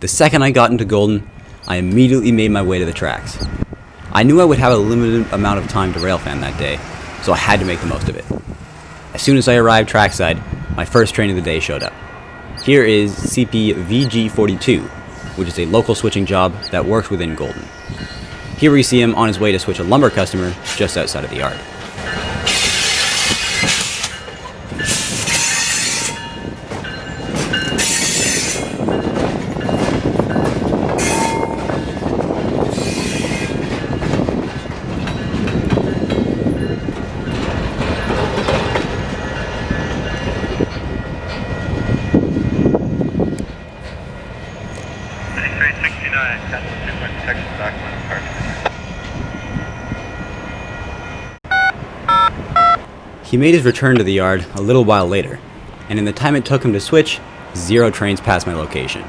The second I got into Golden, I immediately made my way to the tracks. I knew I would have a limited amount of time to railfan that day, so I had to make the most of it. As soon as I arrived trackside, my first train of the day showed up. Here is CP VG42, which is a local switching job that works within Golden. Here we see him on his way to switch a lumber customer just outside of the yard. He made his return to the yard a little while later, and in the time it took him to switch, 0 trains passed my location.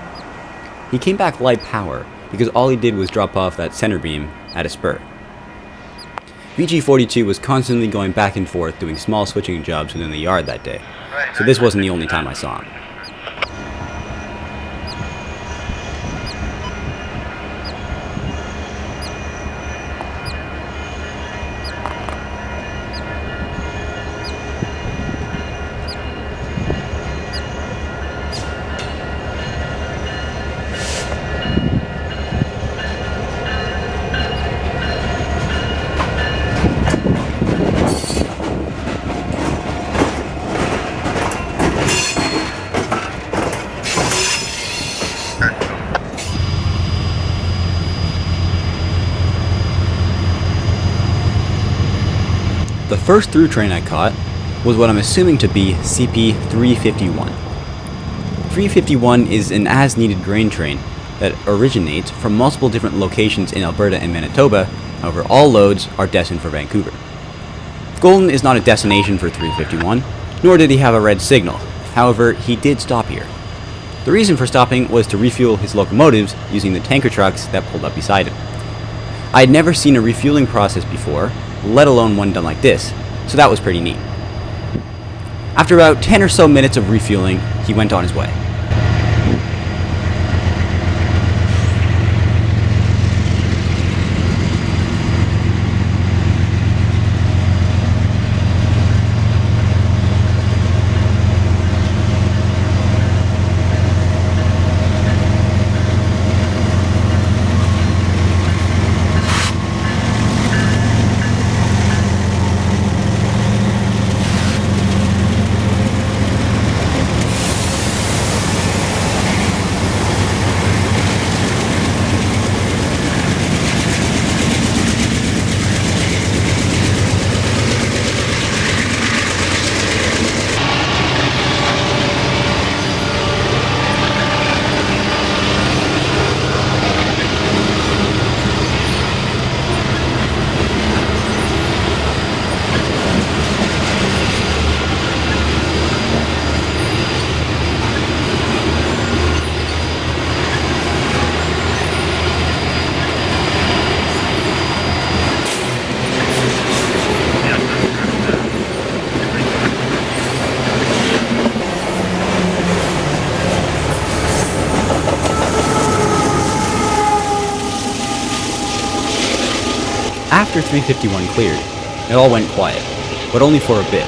He came back light power because all he did was drop off that center beam at a spur. VG42 was constantly going back and forth doing small switching jobs within the yard that day, so this wasn't the only time I saw him. The first through train I caught was what I'm assuming to be CP 351. 351 is an as-needed grain train that originates from multiple different locations in Alberta and Manitoba, however all loads are destined for Vancouver. Golden is not a destination for 351, nor did he have a red signal, however he did stop here. The reason for stopping was to refuel his locomotives using the tanker trucks that pulled up beside him. I had never seen a refueling process before, let alone one done like this, so that was pretty neat. After about 10 or so minutes of refueling, he went on his way. After 351 cleared, it all went quiet, but only for a bit,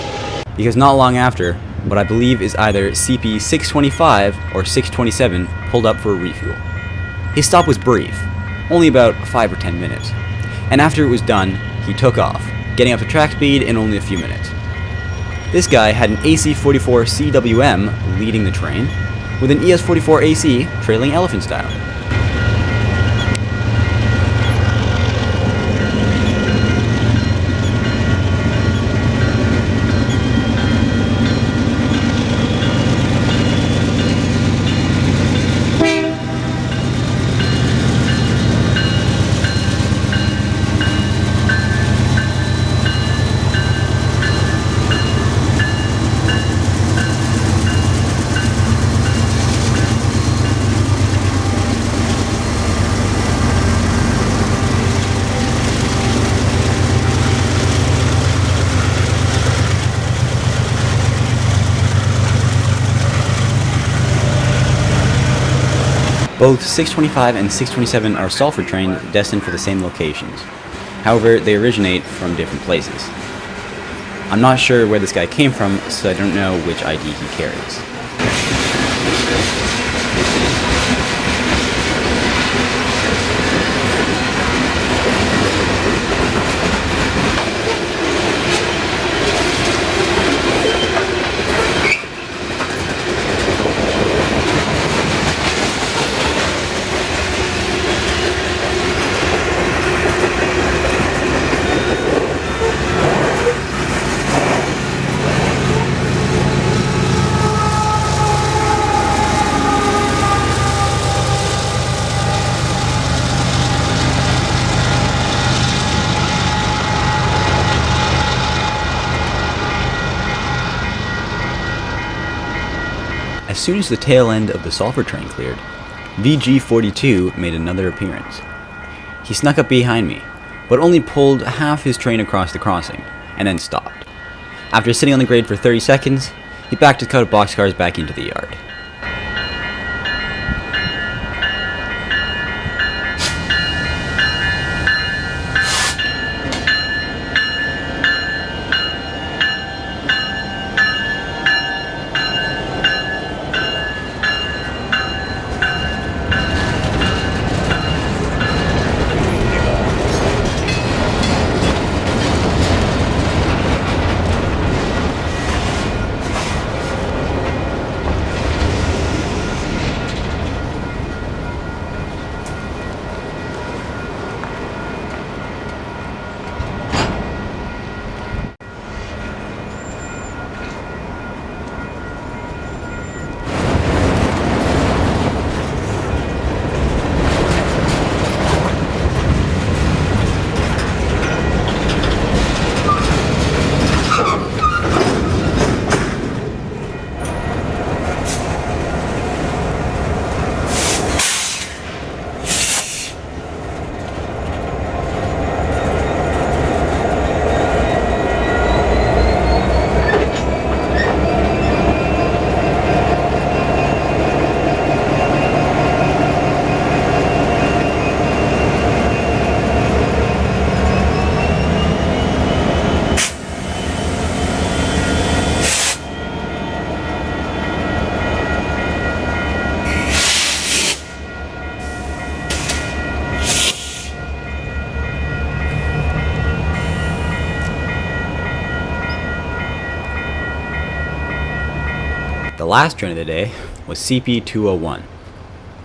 because not long after, what I believe is either CP 625 or 627 pulled up for a refuel. His stop was brief, only about 5 or 10 minutes, and after it was done, he took off, getting up to track speed in only a few minutes. This guy had an AC-44 CWM leading the train, with an ES-44 AC trailing elephant style. Both 625 and 627 are sulfur trains destined for the same locations. However, they originate from different places. I'm not sure where this guy came from, so I don't know which ID he carries. As soon as the tail end of the sulfur train cleared, VG42 made another appearance. He snuck up behind me, but only pulled half his train across the crossing, and then stopped. After sitting on the grade for 30 seconds, he backed his cut of boxcars back into the yard. The last train of the day was CP201.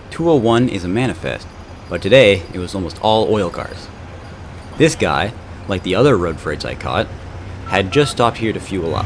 201 is a manifest, but today it was almost all oil cars. This guy, like the other road freights I caught, had just stopped here to fuel up.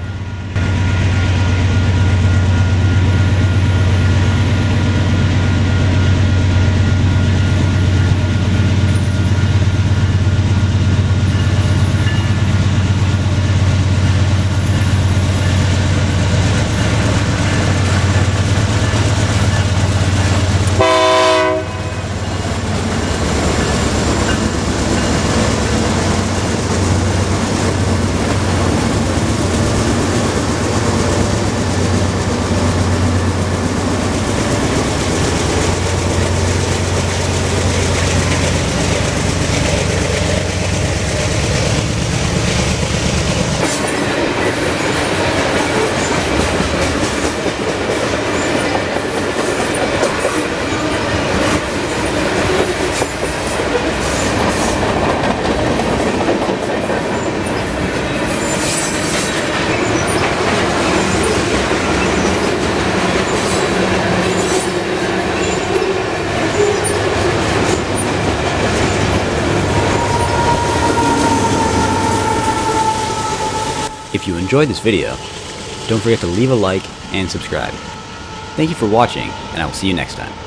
If you enjoyed this video, don't forget to leave a like and subscribe. Thank you for watching, and I will see you next time.